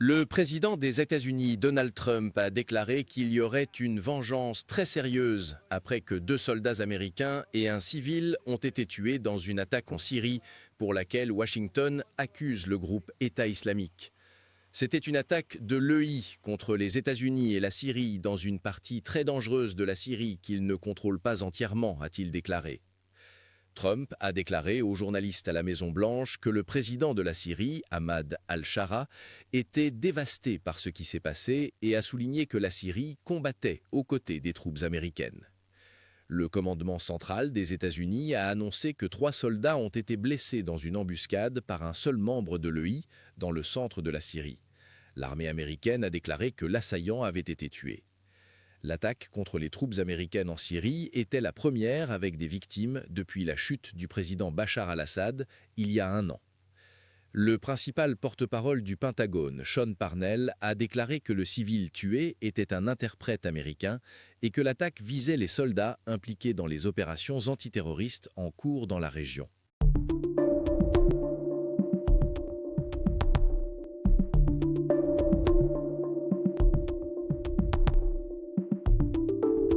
Le président des États-Unis, Donald Trump, a déclaré qu'il y aurait une vengeance très sérieuse après que 2 soldats américains et un civil ont été tués dans une attaque en Syrie pour laquelle Washington accuse le groupe État islamique. C'était une attaque de l'EI contre les États-Unis et la Syrie dans une partie très dangereuse de la Syrie qu'ils ne contrôlent pas entièrement, a-t-il déclaré. Trump a déclaré aux journalistes à la Maison-Blanche que le président de la Syrie, Ahmad al-Shara, était dévasté par ce qui s'est passé et a souligné que la Syrie combattait aux côtés des troupes américaines. Le commandement central des États-Unis a annoncé que 3 soldats ont été blessés dans une embuscade par un seul membre de l'EI dans le centre de la Syrie. L'armée américaine a déclaré que l'assaillant avait été tué. L'attaque contre les troupes américaines en Syrie était la première avec des victimes depuis la chute du président Bachar al-Assad il y a un an. Le principal porte-parole du Pentagone, Sean Parnell, a déclaré que le civil tué était un interprète américain et que l'attaque visait les soldats impliqués dans les opérations antiterroristes en cours dans la région.